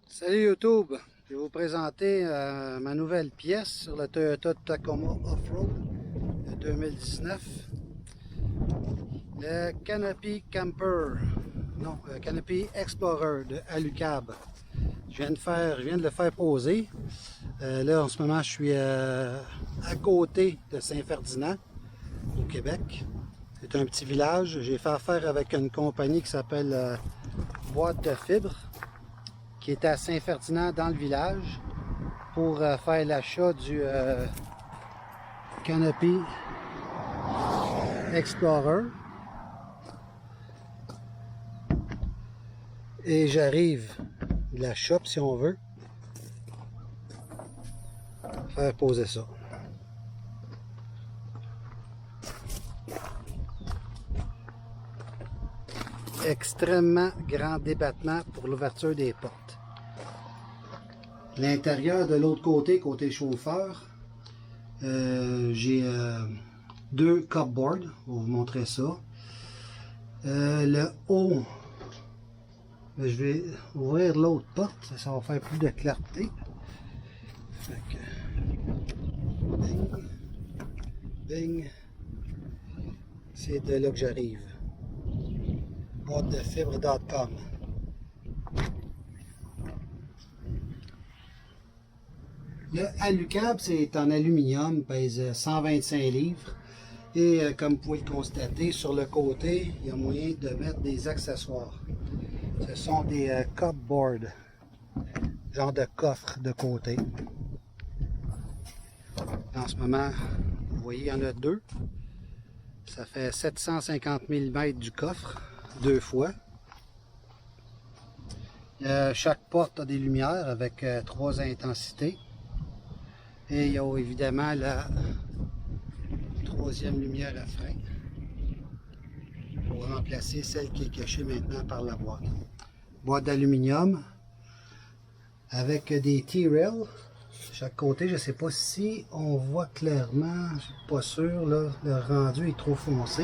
Salut YouTube, je vais vous présenter ma nouvelle pièce sur le Toyota Tacoma Off-Road de 2019. Le Canopy Camper, non, le Canopy Explorer de Alucab. Je viens de le faire poser. Là en ce moment je suis à côté de Saint-Ferdinand au Québec. C'est un petit village. J'ai fait affaire avec une compagnie qui s'appelle Boîte de Fibres, qui était à Saint-Ferdinand dans le village pour faire l'achat du Canopy Explorer. Et j'arrive de la shop, si on veut, faire poser ça. Extrêmement grand débattement pour l'ouverture des portes. L'intérieur de l'autre côté, côté chauffeur, j'ai deux cupboards, je vais vous montrer ça. Le haut, je vais ouvrir l'autre porte, ça va faire plus de clarté. Fait que, bing, bing, c'est de là que j'arrive. Boîte de fibre.com. Le Alucab, c'est en aluminium, pèse 125 livres. Et comme vous pouvez le constater, sur le côté, il y a moyen de mettre des accessoires. Ce sont des cupboards, genre de coffre de côté. En ce moment, vous voyez, il y en a deux. Ça fait 750 mm du coffre, deux fois. Chaque porte a des lumières avec trois intensités. Et il y a évidemment la troisième lumière à frein pour remplacer celle qui est cachée maintenant par la boîte. Boîte d'aluminium avec des T-rails chaque côté. Je ne sais pas si on voit clairement, je ne suis pas sûr, là, le rendu est trop foncé,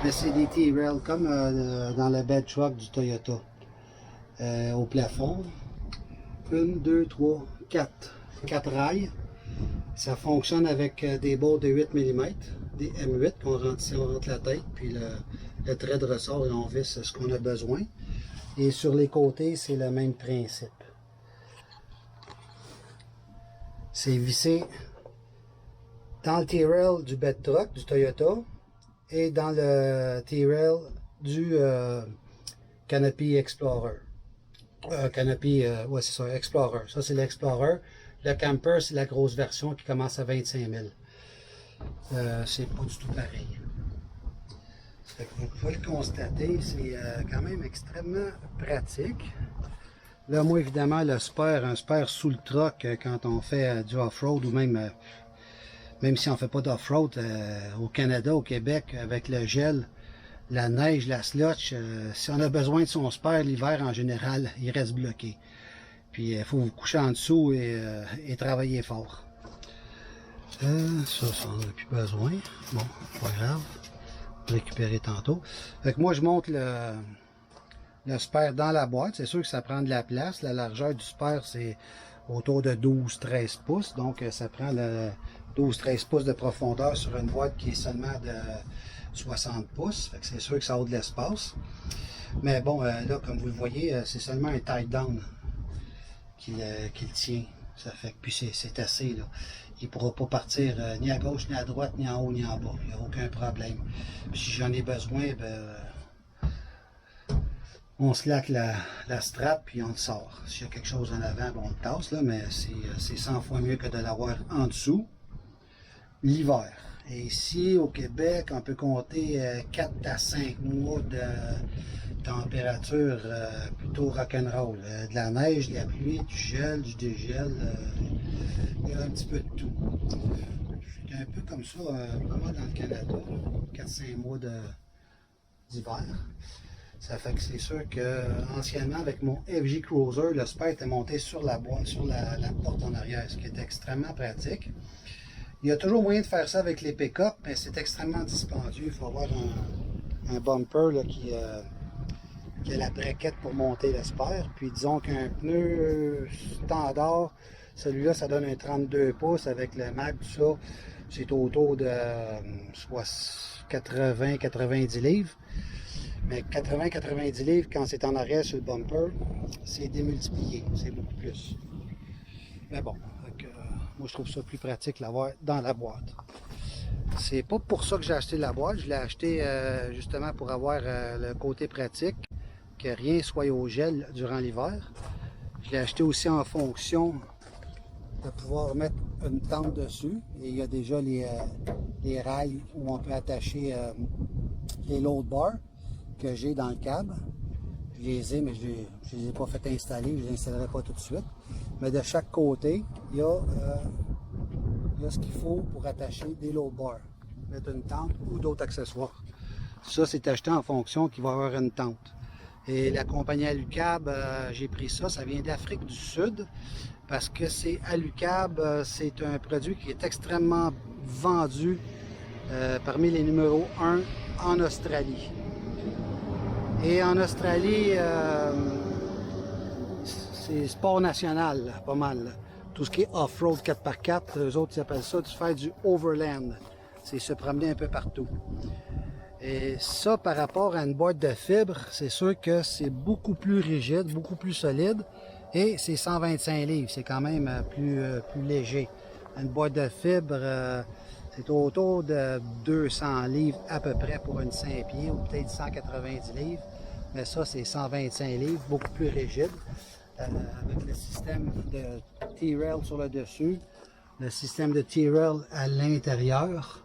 mais c'est des T-rails comme dans le bed truck du Toyota. Au plafond, 1, 2, 3, 4 rails. Ça fonctionne avec des bords de 8 mm, des M8 qu'on rentre ici, on rentre la tête, puis le trait de ressort et on visse ce qu'on a besoin. Et sur les côtés, c'est le même principe. C'est vissé dans le T-rail du bed truck du Toyota et dans le T-rail du Canopy Explorer. Canopy, ouais c'est ça, Explorer. Ça c'est l'Explorer. Le Camper, c'est la grosse version qui commence à 25 000. C'est pas du tout pareil. Fait que vous pouvez le constater, c'est quand même extrêmement pratique. Là, moi, évidemment, un spare sous le truck quand on fait du off-road ou même si on ne fait pas d'off-road au Canada, au Québec, avec le gel, la neige, la slush, si on a besoin de son spare l'hiver, en général, il reste bloqué. Puis il faut vous coucher en dessous et travailler fort. Ça, on n'a plus besoin. Bon, pas grave. Récupérer tantôt. Fait que moi, je monte le spare dans la boîte. C'est sûr que ça prend de la place. La largeur du spare, c'est autour de 12-13 pouces. Donc, ça prend le 12-13 pouces de profondeur sur une boîte qui est seulement de 60 pouces. Fait que c'est sûr que ça a de l'espace. Mais bon, là, comme vous le voyez, c'est seulement un tie down qui le tient. Ça fait que puis c'est assez là. Il ne pourra pas partir ni à gauche, ni à droite, ni en haut, ni en bas. Il n'y a aucun problème. Puis si j'en ai besoin, ben, on slack la strap puis on le sort. S'il y a quelque chose en avant, ben, on le tasse, là, mais c'est 100 fois mieux que de l'avoir en dessous l'hiver. Et ici, au Québec, on peut compter 4 à 5 mois de température plutôt rock'n'roll. De la neige, de la pluie, du gel, du dégel, il y a un petit peu de tout. C'est un peu comme ça, vraiment dans le Canada, 4-5 mois d'hiver. Ça fait que c'est sûr que anciennement, avec mon FJ Cruiser, le spare était monté sur la boîte, sur la porte en arrière, ce qui est extrêmement pratique. Il y a toujours moyen de faire ça avec les pick-up, mais c'est extrêmement dispendieux. Il faut avoir un bumper là, qui qui a la braquette pour monter l'espère. Puis disons qu'un pneu standard, celui-là, ça donne un 32 pouces avec le mag, tout ça. C'est autour de soit 80-90 livres. Mais 80-90 livres, quand c'est en arrêt sur le bumper, c'est démultiplié, c'est beaucoup plus. Mais bon, moi je trouve ça plus pratique l'avoir dans la boîte. C'est pas pour ça que j'ai acheté la boîte, je l'ai acheté justement pour avoir le côté pratique, que rien soit au gel durant l'hiver. Je l'ai acheté aussi en fonction de pouvoir mettre une tente dessus. Et il y a déjà les rails où on peut attacher les load bars que j'ai dans le câble. Je les ai, mais je ne les ai pas fait installer, je ne les installerai pas tout de suite. Mais de chaque côté, il y a ce qu'il faut pour attacher des load bars, mettre une tente ou d'autres accessoires. Ça, c'est acheté en fonction qu'il va y avoir une tente. Et la compagnie Alucab, j'ai pris ça, ça vient d'Afrique du Sud, parce que c'est Alucab, c'est un produit qui est extrêmement vendu parmi les numéros 1 en Australie. Et en Australie, c'est sport national, pas mal. Tout ce qui est off-road 4x4, eux autres ils appellent ça de faire du overland. C'est se promener un peu partout. Et ça, par rapport à une boîte de fibre, c'est sûr que c'est beaucoup plus rigide, beaucoup plus solide. Et c'est 125 livres, c'est quand même plus léger. Une boîte de fibre, c'est autour de 200 livres à peu près pour une 5 pieds, ou peut-être 190 livres. Mais ça, c'est 125 livres, beaucoup plus rigide. Avec le système de T-Rail sur le dessus, le système de T-Rail à l'intérieur,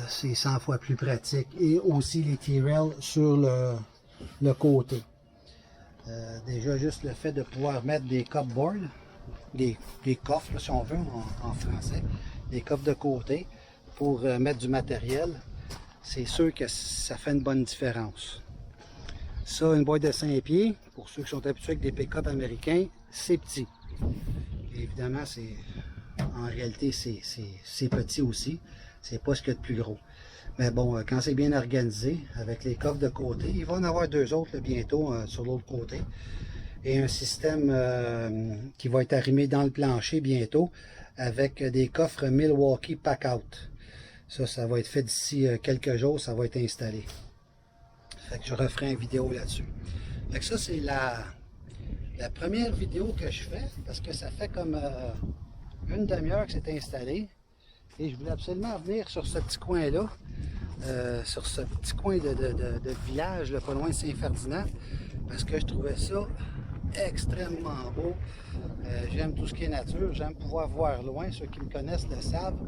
c'est 100 fois plus pratique. Et aussi les T-Rail sur le côté. Déjà, juste le fait de pouvoir mettre des cupboards, des coffres, si on veut, en français, des coffres de côté pour mettre du matériel, c'est sûr que ça fait une bonne différence. Ça, une boîte de 5 pieds, pour ceux qui sont habitués avec des pick-up américains, c'est petit. Et évidemment, en réalité, c'est petit aussi. C'est pas ce qu'il y a de plus gros. Mais bon, quand c'est bien organisé, avec les coffres de côté, il va en avoir deux autres là, bientôt sur l'autre côté. Et un système qui va être arrimé dans le plancher bientôt, avec des coffres Milwaukee Pack-Out. Ça va être fait d'ici quelques jours, ça va être installé. Fait que je referai une vidéo là-dessus. Fait que ça, c'est la première vidéo que je fais, parce que ça fait comme une demi-heure que c'est installé. Et je voulais absolument venir sur ce petit coin-là, sur ce petit coin de village, là, pas loin de Saint-Ferdinand, parce que je trouvais ça extrêmement beau. J'aime tout ce qui est nature, j'aime pouvoir voir loin, ceux qui me connaissent le savent.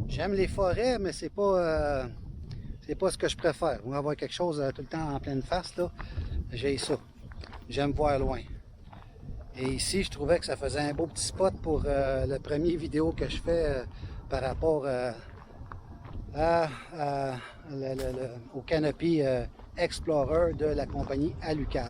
J'aime les forêts, mais c'est pas ce que je préfère. On va avoir quelque chose tout le temps en pleine face, là. J'ai ça. J'aime voir loin. Et ici, je trouvais que ça faisait un beau petit spot pour le premier vidéo que je fais par rapport au Canopy Explorer de la compagnie Alucab.